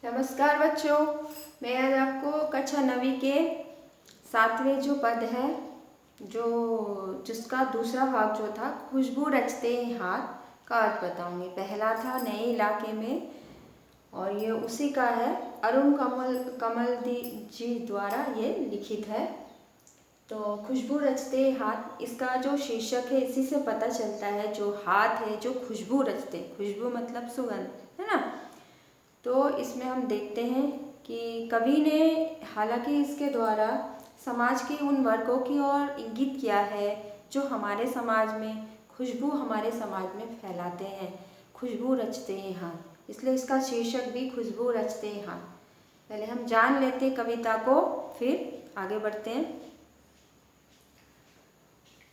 नमस्कार बच्चों, मैं आज आपको कक्षा 9वीं के 7वें जो पद है जिसका दूसरा भाग जो था खुशबू रचते हैं हाथ का अर्थ बताऊंगी। पहला था नए इलाके में और ये उसी का है। अरुण कमल जी द्वारा ये लिखित है। तो खुशबू रचते हाथ, इसका जो शीर्षक है इसी से पता चलता है जो हाथ है जो खुशबू रचते, खुशबू मतलब सुगंध है ना। तो इसमें हम देखते हैं कि कवि ने हालांकि इसके द्वारा समाज के उन वर्गों की ओर इंगित किया है जो हमारे समाज में खुशबू हमारे समाज में फैलाते हैं। खुशबू रचते हैं हाथ, इसलिए इसका शीर्षक भी खुशबू रचते हैं हाथ। पहले हम जान लेते हैं कविता को, फिर आगे बढ़ते हैं।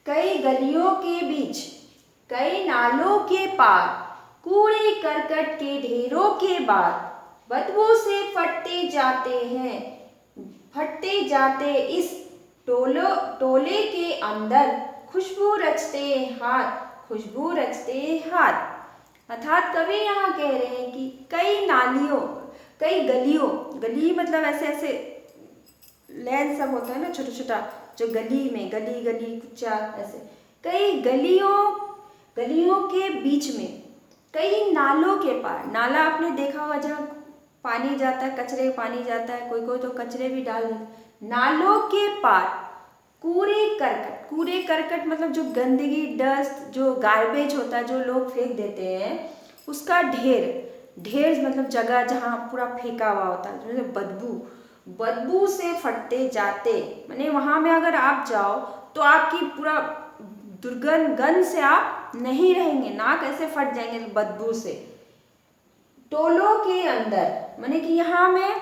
कई गलियों के बीच, कई नालों के पार, कूड़े करकट के ढेरों के बाद बदबू से फटते जाते इस टोले के अंदर खुशबू रचते हाथ, खुशबू रचते हाथ। अर्थात कवि यहाँ कह रहे हैं कि कई नालियों, कई गलियों, गली मतलब ऐसे ऐसे लैन सब होता है ना, छोटा छोटा जो गली में गली कुचा ऐसे, कई गलियों के बीच में, कई नालों के पार। नाला आपने देखा होगा जहाँ पानी जाता है, कचरे पानी जाता है, कोई तो कचरे भी डाल देते। नालों के पार कूड़े करकट मतलब जो गंदगी, डस्ट, जो गार्बेज होता है जो लोग फेंक देते हैं उसका ढेर मतलब जगह जहाँ पूरा फेंका हुआ होता है, जो बदबू से फटते जाते, माने वहाँ में अगर आप जाओ तो आपकी पूरा दुर्गंध से आप नहीं रहेंगे, नाक ऐसे फट जाएंगे बदबू से। टोलों के अंदर माने कि यहाँ में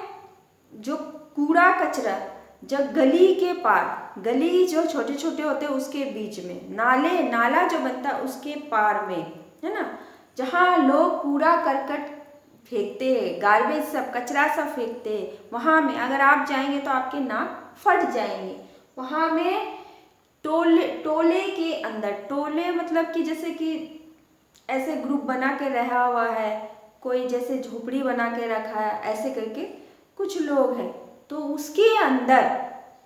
जो कूड़ा कचरा, जब गली के पार, गली जो छोटे छोटे होते हैं उसके बीच में, नाला जो बनता है उसके पार में, है ना, जहाँ लोग कूड़ा करकट फेंकते हैं, गार्बेज सब कचरा सब फेंकते हैं, वहाँ में अगर आप जाएंगे तो आपके नाक फट जाएंगे। वहाँ में टोले के अंदर, टोले मतलब कि जैसे कि ऐसे ग्रुप बना के रहा हुआ है, कोई जैसे झोपड़ी बना के रखा है, ऐसे करके कुछ लोग हैं, तो उसके अंदर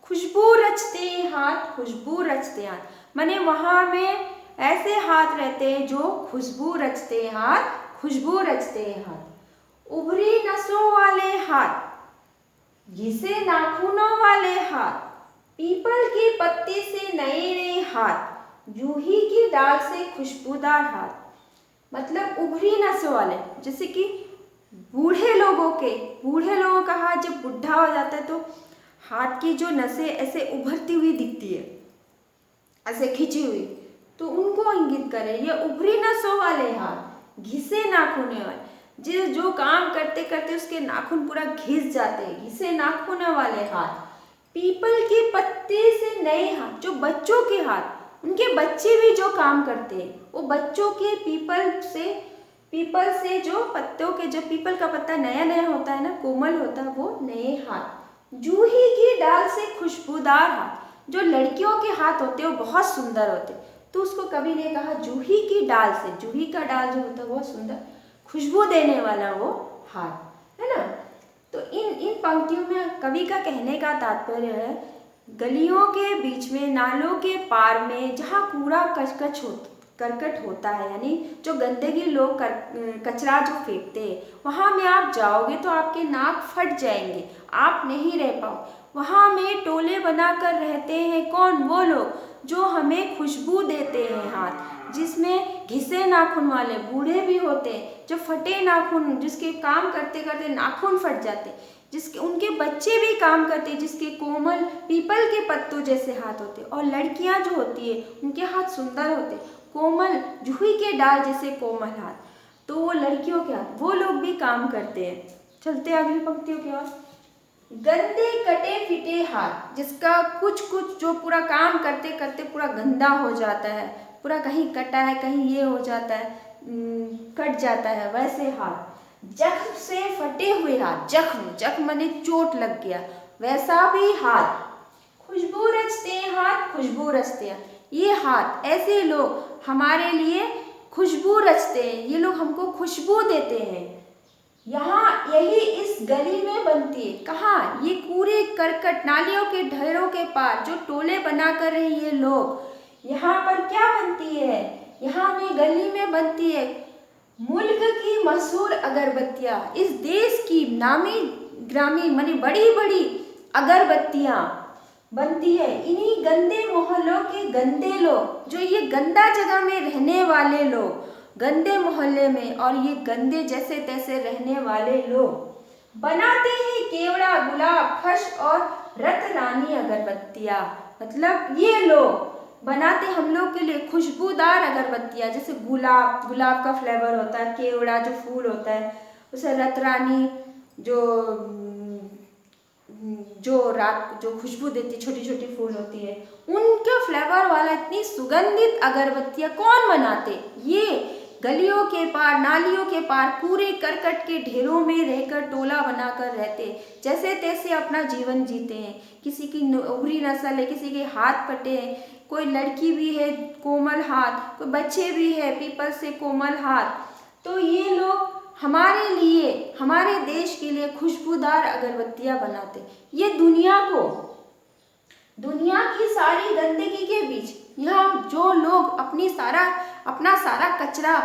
खुशबू रचते हाथ, खुशबू रचते हाथ, माने वहाँ में ऐसे हाथ रहते हैं जो खुशबू रचते हाथ, खुशबू रचते हाथ। उभरी नसों वाले हाथ, घिसे नाखूनों वाले हाथ, पीपल के पत्ते से नए हाथ, जूही की डाल से खुशबूदार हाथ। मतलब उभरी नसों वाले, जैसे कि बूढ़े लोगों का हाथ जब बुढ़ा हो जाता है तो हाथ की जो नसें ऐसे उभरती हुई दिखती है, ऐसे खिंची हुई, तो उनको इंगित करे ये उभरी नसों वाले हाथ। घिसे नाखूने वाले, जो काम करते करते उसके नाखून पूरा घिस जाते हैं, घिसे नाखूनों वाले हाथ। पीपल के पत्ते से नए हाथ, जो बच्चों के हाथ, उनके बच्चे भी जो काम करते हैं वो बच्चों के पीपल से जो पत्तों के, जब पीपल का पत्ता नया होता है ना, कोमल होता है, वो नए हाथ। जूही की डाल से खुशबूदार हाथ, जो लड़कियों के हाथ होते हैं वो बहुत सुंदर होते हैं, तो उसको कवि ने कहा जूही की डाल से, जूही का डाल जो होता है बहुत सुंदर खुशबू देने वाला वो हाथ, है ना। तो इन पंक्तियों में कवि का कहने का तात्पर्य है, गलियों के बीच में, नालों के पार में जहाँ कूड़ा करकट होता है, यानी जो गंदगी लोग कचरा जो फेंकते हैं, वहाँ में आप जाओगे तो आपके नाक फट जाएंगे, आप नहीं रह पाओ। वहाँ में टोले बनाकर रहते हैं कौन? वो लोग जो हमें खुशबू देते हैं हाथ, जिसमें घिसे नाखून वाले बूढ़े भी होते हैं, जो फटे नाखून, जिसके काम करते करते नाखून फट जाते, जिसके उनके बच्चे भी काम करते, जिसके कोमल पीपल के पत्तों जैसे हाथ होते, और लड़कियां जो होती है उनके हाथ सुंदर होते, कोमल जूही के डाल जैसे कोमल हाथ, तो वो लड़कियों के हाथ, वो लोग भी काम करते हैं। चलते हैं अगली पंक्तियों के ओर। गंदे कटे फिटे हाथ, जिसका कुछ जो पूरा काम करते करते पूरा गंदा हो जाता है, पूरा कहीं कटा है, कहीं ये हो जाता है, कट जाता है, वैसे हाथ। जख्म से फटे हुए हाथ, जख्म माने चोट लग गया, वैसा भी हाथ। खुशबू रचते हाथ, खुशबू रचते हैं, ये हाथ, ऐसे लोग हमारे लिए खुशबू रचते हैं, ये लोग हमको खुशबू देते हैं। यहाँ यही इस गली में बनती है। कहाँ? ये कूड़े करकट नालियों के ढेरों के पार जो टोले बना कर रहे ये लोग, यहाँ पर क्या बनती है? यहाँ में गली में बनती है मुल्क की मशहूर अगरबत्तियाँ। इस देश की नामी ग्रामी माने बड़ी बड़ी अगरबत्तियाँ बनती है। इन्हीं गंदे मोहल्लों के गंदे लोग, जो ये गंदा जगह में रहने वाले लोग, गंदे मोहल्ले में और ये गंदे जैसे तैसे रहने वाले लोग बनाते हैं केवड़ा, गुलाब, खश और रतलानी अगरबत्तियाँ। मतलब ये लोग बनाते हम लोग के लिए खुशबूदार अगरबत्तियाँ, जैसे गुलाब का फ्लेवर होता है, केवड़ा जो फूल होता है, उसे रतरानी जो खुशबू देती छोटी छोटी फूल होती है, उनका फ्लेवर वाला इतनी सुगंधित अगरबत्तियाँ कौन बनाते? ये गलियों के पार नालियों के पार कूड़े करकट के ढेरों में रहकर टोला बनाकर रहते, जैसे तैसे अपना जीवन जीते हैं। किसी की उभरी नस्ल है, किसी के हाथ फटे हैं, कोई लड़की भी है कोमल हाथ, कोई बच्चे भी है पीपल से कोमल हाथ। तो ये लोग हमारे लिए, हमारे देश के लिए खुशबूदार अगरबत्तियाँ बनाते। ये दुनिया की सारी गंदगी के बीच यहाँ जो लोग अपना सारा कचरा,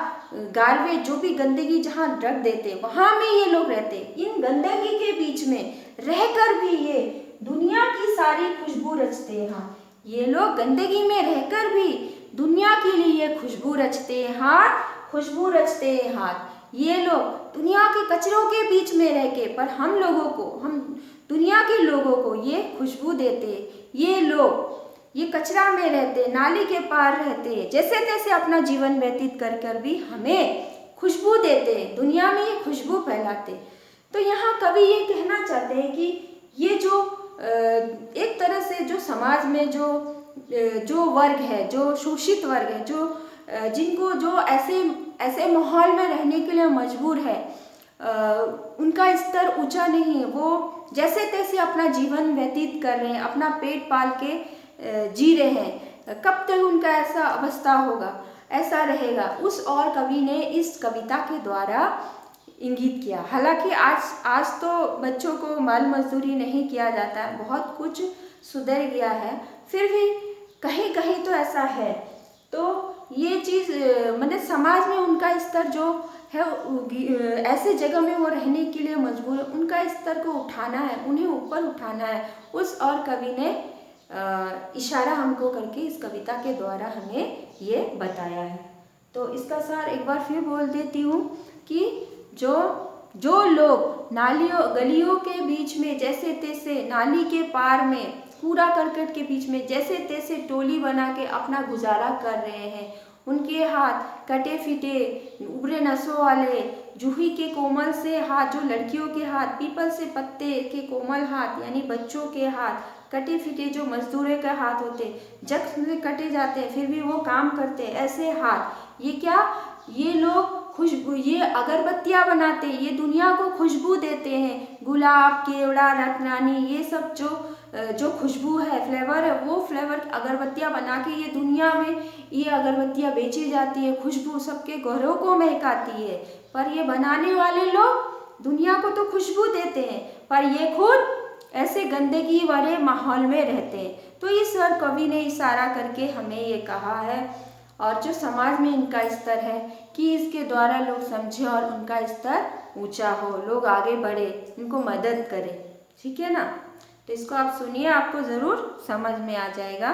गार्बेज, जो भी गंदगी जहाँ रख देते, वहाँ में ये लोग रहते। इन गंदगी के बीच में रहकर भी ये दुनिया की सारी खुशबू रचते हैं। हाँ, ये लोग गंदगी में रहकर भी दुनिया के लिए खुशबू रचते हैं खुशबू रचते हैं हाथ। ये लोग दुनिया के कचरों के बीच में रह के, पर हम दुनिया के लोगों को ये खुशबू देते। ये लोग ये कचरा में रहते, नाली के पार रहते, जैसे तैसे अपना जीवन व्यतीत कर कर भी हमें खुशबू देते, दुनिया में ये खुशबू फैलाते। तो यहाँ कवि ये कहना चाहते हैं कि ये जो एक तरह से जो समाज में जो वर्ग है, जो शोषित वर्ग है, जिनको जो ऐसे माहौल में रहने के लिए मजबूर है, उनका स्तर ऊंचा नहीं है, वो जैसे तैसे अपना जीवन व्यतीत कर रहे हैं, अपना पेट पाल के जी रहे हैं। कब तक उनका ऐसा अवस्था होगा, ऐसा रहेगा, उस और कवि ने इस कविता के द्वारा इंगित किया। हालांकि आज तो बच्चों को बाल मजदूरी नहीं किया जाता है, बहुत कुछ सुधर गया है, फिर भी कहीं कहीं तो ऐसा है। तो ये चीज़ मतलब समाज में उनका स्तर जो है, ऐसे जगह में वो रहने के लिए मजबूर है, उनका स्तर को उठाना है, उन्हें ऊपर उठाना है। उस और कवि ने इशारा हमको करके इस कविता के द्वारा हमें ये बताया है। तो इसका सार एक बार फिर बोल देती हूँ कि जो लोग गलियों के बीच में जैसे तैसे, नाली के पार में, कूड़ा करकट के बीच में जैसे तैसे टोली बना के अपना गुजारा कर रहे हैं, उनके हाथ कटे फीटे, उभरे नसों वाले, जूही के कोमल से हाथ, जो लड़कियों के हाथ, पीपल से पत्ते के कोमल हाथ यानी बच्चों के हाथ, कटे फीटे जो मजदूरों के हाथ होते, जख्म में कटे जाते हैं फिर भी वो काम करते, ऐसे हाथ, ये लोग खुशबू, ये अगरबत्तियाँ बनाते, ये दुनिया को खुशबू देते हैं। गुलाब, केवड़ा, रतनानी, ये सब जो खुशबू है, फ्लेवर है, वो फ्लेवर अगरबत्तियाँ बना के ये दुनिया में ये अगरबत्तियाँ बेची जाती है, खुशबू सबके घरों को महकाती है। पर ये बनाने वाले लोग दुनिया को तो खुशबू देते हैं, पर ये खुद ऐसे गंदगी वाले माहौल में रहते हैं। तो इस पर कवि ने इशारा करके हमें ये कहा है, और जो समाज में इनका स्तर है कि इसके द्वारा लोग समझे और उनका स्तर ऊंचा हो, लोग आगे बढ़े, इनको मदद करें। ठीक है ना? तो इसको आप सुनिए, आपको ज़रूर समझ में आ जाएगा।